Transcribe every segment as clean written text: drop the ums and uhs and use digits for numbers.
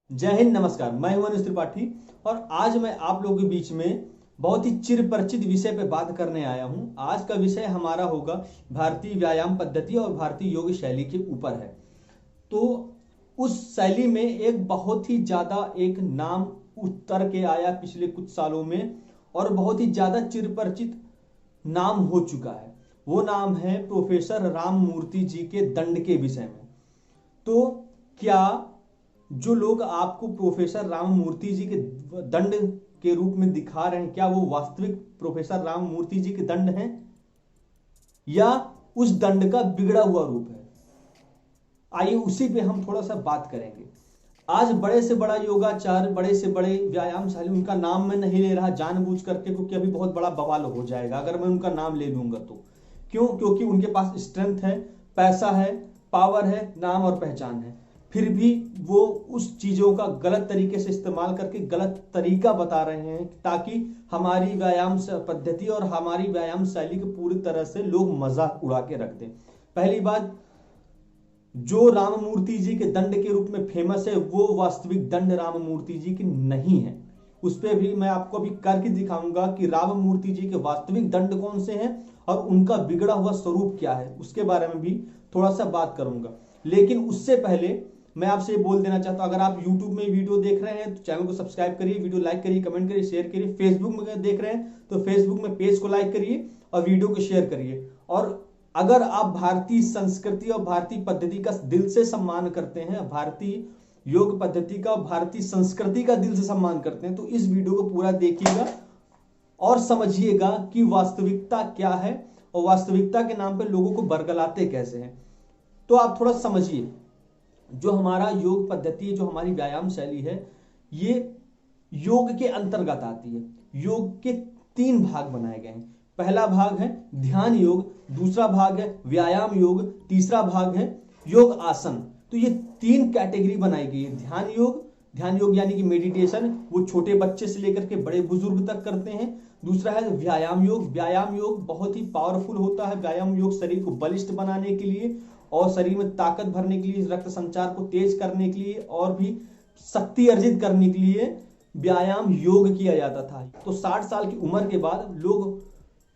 जय हिंद, नमस्कार। मैं हूं अनुज त्रिपाठी और आज मैं आप लोगों के बीच में बहुत ही चिरपरिचित विषय पे बात करने आया हूं। आज का विषय हमारा होगा भारतीय व्यायाम पद्धति और भारतीय योग शैली के ऊपर है। तो उस शैली में एक बहुत ही ज्यादा एक नाम उतर के आया पिछले कुछ सालों में और बहुत ही ज्यादा चिरपरिचित नाम हो चुका है। वो नाम है प्रोफेसर राम मूर्ति जी के दंड के विषय में। तो क्या जो लोग आपको प्रोफेसर राम मूर्ति जी के दंड के रूप में दिखा रहे हैं, क्या वो वास्तविक प्रोफेसर राम मूर्ति जी के दंड हैं या उस दंड का बिगड़ा हुआ रूप है? आइए उसी पे हम थोड़ा सा बात करेंगे। आज बड़े से बड़ा योगाचार्य, बड़े से बड़े व्यायामशाली, उनका नाम मैं नहीं ले रहा जानबूझ करके, क्योंकि अभी बहुत बड़ा बवाल हो जाएगा अगर मैं उनका नाम ले लूंगा तो। क्यों? क्योंकि उनके पास स्ट्रेंथ है, पैसा है, पावर है, नाम और पहचान है, फिर भी वो उस चीजों का गलत तरीके से इस्तेमाल करके गलत तरीका बता रहे हैं ताकि हमारी व्यायाम पद्धति और हमारी व्यायाम शैली को पूरी तरह से लोग मजाक उड़ा के रख दें। पहली बात, जो राममूर्ति जी के दंड के रूप में फेमस है वो वास्तविक दंड राममूर्ति जी की नहीं है। उस पर भी मैं आपको अभी करके दिखाऊंगा कि राममूर्ति जी के वास्तविक दंड कौन से हैं और उनका बिगड़ा हुआ स्वरूप क्या है, उसके बारे में भी थोड़ा सा बात करूंगा। लेकिन उससे पहले मैं आपसे बोल देना चाहता हूं, अगर आप YouTube में वीडियो देख रहे हैं तो चैनल को सब्सक्राइब करिए, वीडियो लाइक करिए, कमेंट करिए, शेयर करिए। फेसबुक में देख रहे हैं तो फेसबुक में पेज को लाइक करिए और वीडियो को शेयर करिए। और अगर आप भारतीय संस्कृति और भारतीय पद्धति का दिल से सम्मान करते हैं, भारतीय योग पद्धति का, भारतीय संस्कृति का दिल से सम्मान करते हैं, तो इस वीडियो को पूरा देखिएगा और समझिएगा कि वास्तविकता क्या है और वास्तविकता के नाम पर लोगों को बरगलाते कैसे हैं। तो आप थोड़ा समझिए, जो हमारा योग पद्धति है, जो हमारी व्यायाम शैली है, ये योग के अंतर्गत आती है। योग के 3 भाग बनाए गए हैं। पहला भाग है ध्यान योग, दूसरा भाग है व्यायाम योग, तीसरा भाग है योग आसन। तो ये 3 कैटेगरी बनाई गई है। ध्यान योग यानी कि मेडिटेशन, वो छोटे बच्चे से लेकर के बड़े बुजुर्ग तक करते हैं। दूसरा है व्यायाम योग बहुत ही पावरफुल होता है। व्यायाम योग शरीर को बलिष्ठ बनाने के लिए और शरीर में ताकत भरने के लिए, रक्त संचार को तेज करने के लिए और भी शक्ति अर्जित करने के लिए व्यायाम योग किया जाता था। तो 60 साल की उम्र के बाद लोग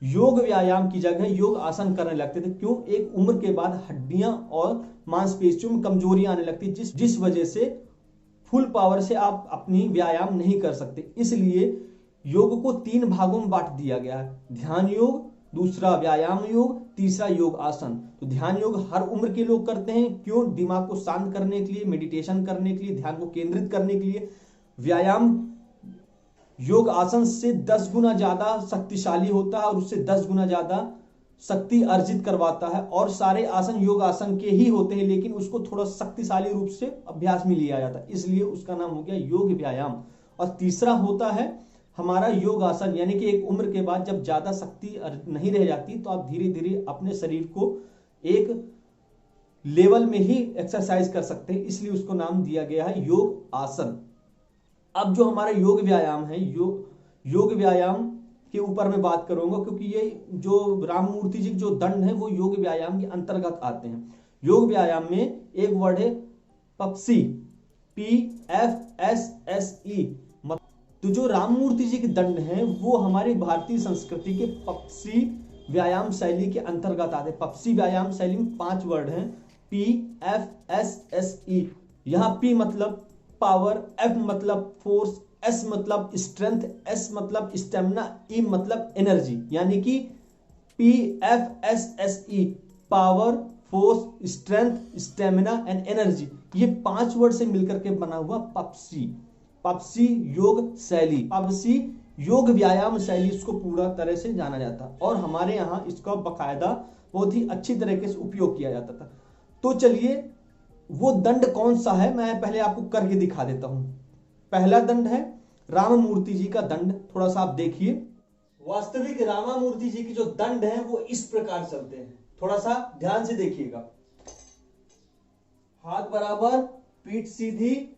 योग व्यायाम की जगह योग आसन करने लगते थे। क्यों? एक उम्र के बाद हड्डियां और मांसपेशियों में कमजोरी आने लगती, जिस वजह से फुल पावर से आप अपनी व्यायाम नहीं कर सकते। इसलिए योग को 3 भागों में बांट दिया गया है। ध्यान योग, दूसरा व्यायाम योग, तीसरा योग आसन। तो ध्यान योग हर उम्र के लोग करते हैं। क्यों? दिमाग को शांत करने के लिए, मेडिटेशन करने के लिए, ध्यान को केंद्रित करने के लिए। व्यायाम योग आसन से 10 गुना ज्यादा शक्तिशाली होता है और उससे 10 गुना ज्यादा शक्ति अर्जित करवाता है। और सारे आसन योग आसन के ही होते हैं, लेकिन उसको थोड़ा शक्तिशाली रूप से अभ्यास में लिया जाता है, इसलिए उसका नाम हो गया योग व्यायाम। और तीसरा होता है हमारा योग आसन, यानी कि एक उम्र के बाद जब ज्यादा शक्ति नहीं रह जाती तो आप धीरे धीरे अपने शरीर को एक लेवल में ही एक्सरसाइज कर सकते हैं, इसलिए उसको नाम दिया गया है योग आसन। अब जो हमारा योग व्यायाम है, योग व्यायाम के ऊपर मैं बात करूंगा, क्योंकि ये जो राममूर्ति जी जो दंड है वो योग व्यायाम के अंतर्गत आते हैं। योग व्यायाम में एक वर्ड है पप्सी, PFSSE। तो जो राममूर्ति जी के दंड हैं वो हमारी भारतीय संस्कृति के पप्सी व्यायाम शैली के अंतर्गत आते हैं। पप्सी व्यायाम शैली में 5 वर्ड हैं, PFSSE। यहाँ P मतलब पावर, F मतलब फोर्स, S मतलब स्ट्रेंथ, S मतलब स्टेमिना, E मतलब एनर्जी। यानी कि PFSSE, power, force, strength, stamina and energy. ये 5 वर्ड से मिलकर के बना हुआ पप्सी योग शैली, पप्सी योग व्यायाम शैली इसको पूरा तरह से जाना जाता है। और हमारे यहाँ इसका बकायदा बहुत ही अच्छी तरीके से उपयोग किया जाता था। तो चलिए वो दंड कौन सा है मैं पहले आपको करके दिखा देता हूं। पहला दंड है राममूर्ति जी का दंड। थोड़ा सा आप देखिए, वास्तविक राममूर्ति जी के जो दंड है वो इस प्रकार चलते हैं। थोड़ा सा ध्यान से देखिएगा। हाथ बराबर, पीठ सीधी,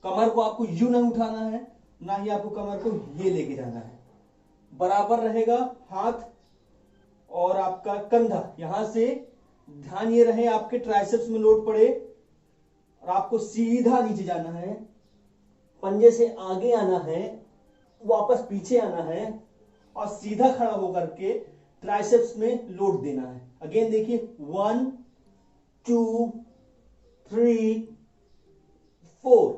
कमर को आपको यूं नहीं उठाना है, ना ही आपको कमर को ये लेके जाना है। बराबर रहेगा हाथ और आपका कंधा, यहां से ध्यान ये रहे आपके ट्राइसेप्स में लोड पड़े और आपको सीधा नीचे जाना है। पंजे से आगे आना है, वापस पीछे आना है और सीधा खड़ा होकर के ट्राइसेप्स में लोड देना है। अगेन देखिए 1 2 3 4।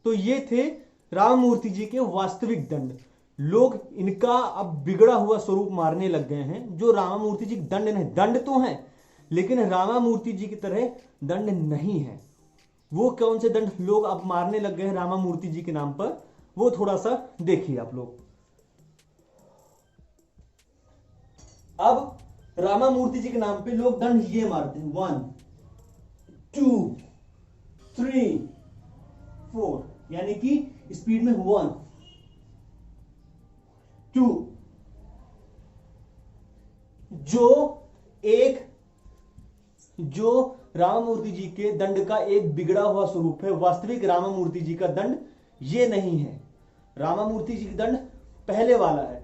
तो ये थे राममूर्ति जी के वास्तविक दंड। लोग इनका अब बिगड़ा हुआ स्वरूप मारने लग गए हैं, जो रामामूर्ति जी दंड नहीं, दंड तो हैं लेकिन रामामूर्ति जी की तरह दंड नहीं है। वो कौन से दंड लोग अब मारने लग गए हैं रामामूर्ति जी के नाम पर, वो थोड़ा सा देखिए आप लोग। अब रामामूर्ति जी के नाम पे लोग दंड ये मारते हैं 1 2 3 4, यानी कि स्पीड में 1 2। जो राममूर्ति जी के दंड का एक बिगड़ा हुआ स्वरूप है। वास्तविक राममूर्ति जी का दंड ये नहीं है। राममूर्ति जी का दंड पहले वाला है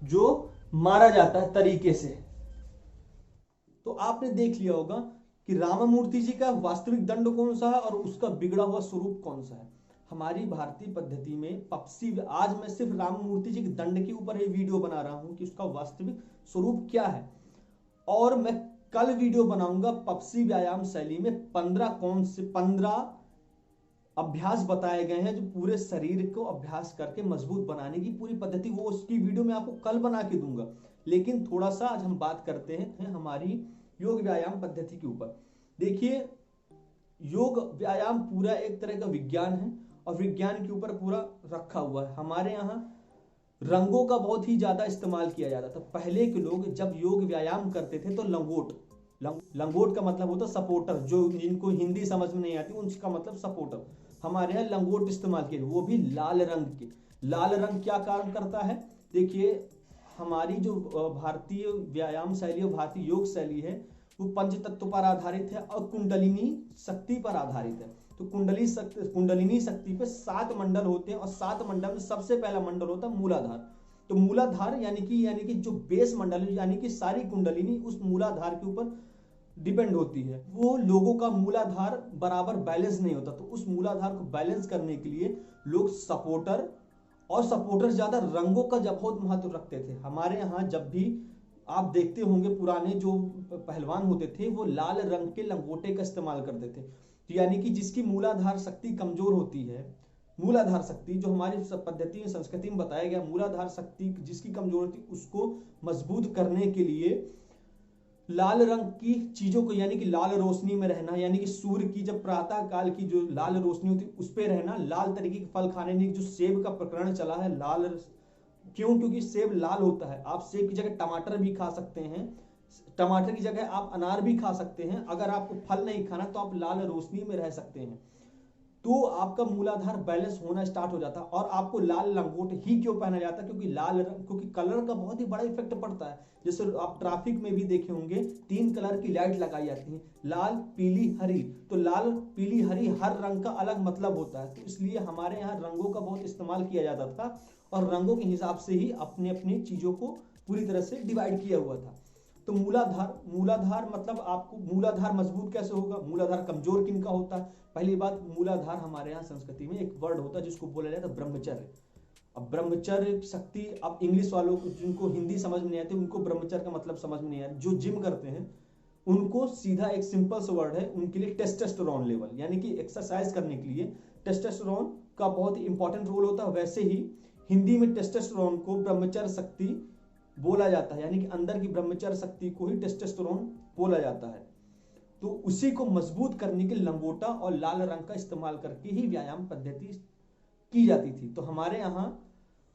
जो मारा जाता है तरीके से। तो आपने देख लिया होगा कि राममूर्ति जी का वास्तविक दंड कौन सा है और उसका बिगड़ा हुआ स्वरूप कौन सा है। हमारी भारतीय पद्धति में पप्सी, आज मैं सिर्फ राममूर्ति जी के दंड के ऊपर ये वीडियो बना रहा हूं कि उसका वास्तविक स्वरूप क्या है, और मैं कल वीडियो बनाऊंगा पप्सी व्यायाम शैली में 15 अभ्यास बताए गए हैं जो पूरे शरीर को अभ्यास करके मजबूत बनाने की पूरी पद्धति, वो उसकी वीडियो मैं आपको कल बना के दूंगा। लेकिन थोड़ा सा आज हम बात करते हैं हमारी योग व्यायाम पद्धति के ऊपर। देखिए, योग व्यायाम पूरा एक तरह का विज्ञान है और विज्ञान के ऊपर पूरा रखा हुआ है। हमारे यहाँ रंगों का बहुत ही ज्यादा इस्तेमाल किया जाता था। पहले के लोग जब योग व्यायाम करते थे तो लंगोट का मतलब होता सपोर्टर, जो जिनको हिंदी समझ में नहीं आती उसका मतलब सपोर्टर। हमारे यहाँ लंगोट इस्तेमाल किए, वो भी लाल रंग के। लाल रंग क्या काम करता है? देखिए, हमारी जो भारतीय व्यायाम शैली और भारतीय योग शैली है वो पंच तत्व पर आधारित है और कुंडलिनी शक्ति पर आधारित है। तो कुंडलिनी शक्ति पे 7 मंडल होते हैं और 7 मंडल में सबसे पहला मंडल होता है मूलाधार। तो मूलाधार यानी कि जो बेस मंडल है, यानी कि सारी कुंडलिनी उस मूलाधार के ऊपर डिपेंड होती है। वो लोगों का मूलाधार बराबर बैलेंस नहीं होता, तो उस मूलाधार को बैलेंस करने के लिए लोग सपोर्टर ज्यादा रंगों का जब बहुत महत्व रखते थे। हमारे यहाँ जब भी आप देखते होंगे पुराने जो पहलवान होते थे वो लाल रंग के लंगोटे का इस्तेमाल करते थे। तो यानी कि जिसकी मूलाधार शक्ति कमजोर होती है, मूलाधार शक्ति जो हमारी पद्धति में संस्कृति में बताया गया, मूलाधार शक्ति जिसकी कमजोर होती उसको मजबूत करने के लिए लाल रंग की चीजों को, यानी कि लाल रोशनी में रहना, यानी कि सूर्य की जब प्रातः काल की जो लाल रोशनी होती है उस पे रहना, लाल तरीके के फल खाने, जो सेब का प्रकरण चला है लाल, क्योंकि सेब लाल होता है। आप सेब की जगह टमाटर भी खा सकते हैं, टमाटर की जगह आप अनार भी खा सकते हैं। अगर आपको फल नहीं खाना तो आप लाल रोशनी में रह सकते हैं, तो आपका मूलाधार बैलेंस होना स्टार्ट हो जाता है। और आपको लाल लंगोट ही क्यों पहना जाता है? क्योंकि कलर का बहुत ही बड़ा इफेक्ट पड़ता है। जैसे आप ट्रैफिक में भी देखे होंगे 3 कलर की लाइट लगाई जाती है, लाल पीली हरी। तो लाल पीली हरी हर रंग का अलग मतलब होता है, तो इसलिए हमारे यहाँ रंगों का बहुत इस्तेमाल किया जाता था और रंगों के हिसाब से ही अपने अपनी चीजों को पूरी तरह से डिवाइड किया हुआ था। तो मूलाधार मतलब आपको मूलाधार मजबूत कैसे होगा? मूलाधार कमजोर किन का होता है? पहली बात, मूलाधार हमारे यहाँ संस्कृति में एक वर्ड होता है जिसको बोला जाता है ब्रह्मचर्य। अब ब्रह्मचर्य शक्ति, अब इंग्लिश वालों को जिनको हिंदी समझ में नहीं आती उनको ब्रह्मचर्य का मतलब समझ में नहीं आता। जो जिम करते हैं उनको सीधा एक सिंपल सा वर्ड है उनके लिए टेस्टोस्टेरोन लेवल, यानी कि एक्सरसाइज करने के लिए टेस्टोस्टेरोन का बहुत ही इंपॉर्टेंट रोल होता है। वैसे ही हिंदी में टेस्टोस्टेरोन को ब्रह्मचर्य शक्ति बोला जाता है, यानी कि अंदर की ब्रह्मचर्य शक्ति को ही टेस्टोस्टेरोन बोला जाता है। तो उसी को मजबूत करने के लंगोटा और लाल रंग का इस्तेमाल करके ही व्यायाम पद्धति की जाती थी। तो हमारे यहाँ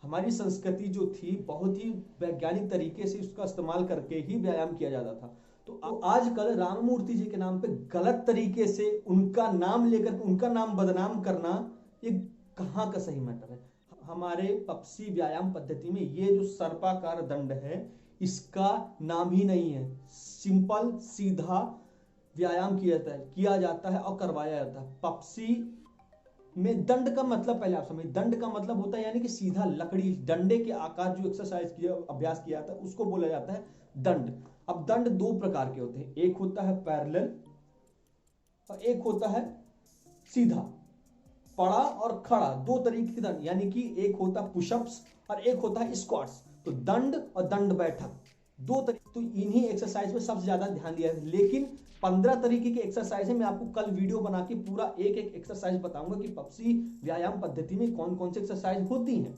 हमारी संस्कृति जो थी बहुत ही वैज्ञानिक तरीके से उसका इस्तेमाल करके ही व्यायाम किया जाता था। तो आजकल राममूर्ति जी के नाम पे गलत तरीके से उनका नाम लेकर उनका नाम बदनाम करना, ये कहाँ का सही मैटर है? हमारे पप्सी व्यायाम पद्धति में ये जो सर्पाकार दंड है इसका नाम ही नहीं है। सिंपल सीधा व्यायाम किया जाता है और करवाया जाता है। पप्सी में दंड का मतलब पहले आप समझ, दंड का मतलब होता है यानी कि सीधा लकड़ी डंडे के आकार जो एक्सरसाइज किया अभ्यास किया जाता है उसको बोला जाता है दंड। अब दंड 2 प्रकार के होते हैं, एक होता है पैरेलल और एक होता है सीधा। पड़ा और खड़ा, दो तरीके के दंड, यानी कि एक होता पुशअप्स और एक होता है स्क्वाट्स। तो दंड और दंड बैठक दो तरीके, तो इन्हीं एक्सरसाइज पे सबसे ज्यादा ध्यान दिया है। लेकिन 15 तरीके की एक्सरसाइज है, मैं आपको कल वीडियो बना के पूरा एक एक एक्सरसाइज बताऊंगा कि पपसी व्यायाम पद्धति में कौन कौन सी एक्सरसाइज होती हैं।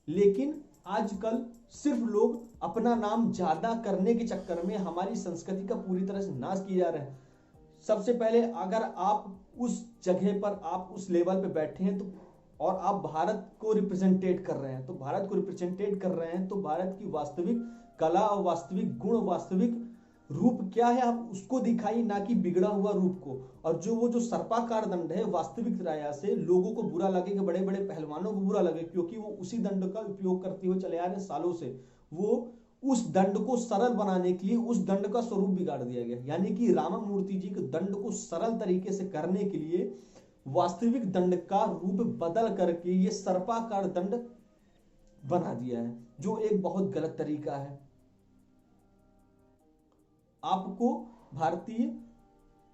लेकिन आजकल सिर्फ लोग अपना नाम ज्यादा करने के चक्कर में हमारी संस्कृति का पूरी तरह से नाश किए जा रहे हैं। सबसे पहले अगर आप उस जगह पर, आप उस लेवल पे बैठे हैं तो, और आप भारत को रिप्रेजेंटेट कर रहे हैं, तो भारत को रिप्रेजेंटेट कर रहे हैं तो भारत की वास्तविक कला और वास्तविक गुण, वास्तविक रूप क्या है आप उसको दिखाइए, ना कि बिगड़ा हुआ रूप को। और जो सर्पाकार दंड है, वास्तविक राय से लोगों को बुरा लगे, कि बड़े बड़े पहलवानों को बुरा लगे, क्योंकि वो उसी दंड का उपयोग करते हुए चले आ रहे हैं सालों से। वो उस दंड को सरल बनाने के लिए उस दंड का स्वरूप बिगाड़ दिया गया। यानी कि रामामूर्ति जी के दंड को सरल तरीके से करने के लिए वास्तविक दंड का रूप बदल करके ये सर्पाकार दंड बना दिया है, जो एक बहुत गलत तरीका है। आपको भारतीय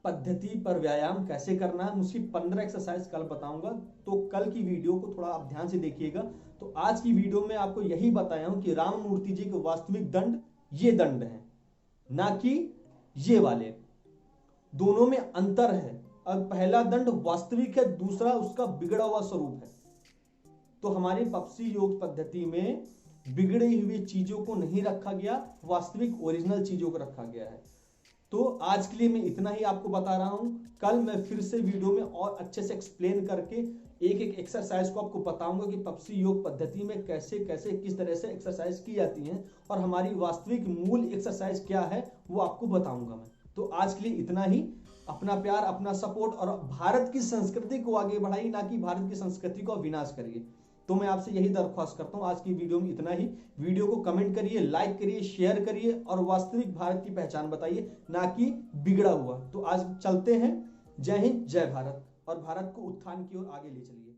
पद्धति पर व्यायाम कैसे करना है, उसकी 15 एक्सरसाइज कल बताऊंगा, तो कल की वीडियो को थोड़ा आप ध्यान से देखिएगा। तो आज की वीडियो में आपको यही बताया हूं कि राममूर्ति जी के वास्तविक दंड ये दंड है, ना कि ये वाले। दोनों में अंतर है। अब पहला दंड वास्तविक है, दूसरा उसका बिगड़ा हुआ स्वरूप है। तो हमारी पपसी योग पद्धति में बिगड़ी हुई चीजों को नहीं रखा गया, वास्तविक ओरिजिनल चीजों को रखा गया है। तो आज के लिए मैं इतना ही आपको बता रहा हूं। कल मैं फिर से वीडियो में और अच्छे से एक्सप्लेन करके एक एक एक्सरसाइज को आपको बताऊंगा कि पपसी योग पद्धति में कैसे कैसे किस तरह से एक्सरसाइज की जाती हैं, और हमारी वास्तविक मूल एक्सरसाइज क्या है वो आपको बताऊंगा मैं। तो आज के लिए इतना ही। अपना प्यार, अपना सपोर्ट और भारत की संस्कृति को आगे बढ़ाइए, ना कि भारत की संस्कृति को विनाश करिए। तो मैं आपसे यही दरख्वास्त करता हूं। आज की वीडियो में इतना ही। वीडियो को कमेंट करिए, लाइक करिए, शेयर करिए और वास्तविक भारत की पहचान बताइए, ना कि बिगड़ा हुआ। तो आज चलते हैं। जय हिंद, जय भारत, और भारत को उत्थान की ओर आगे ले चलिए।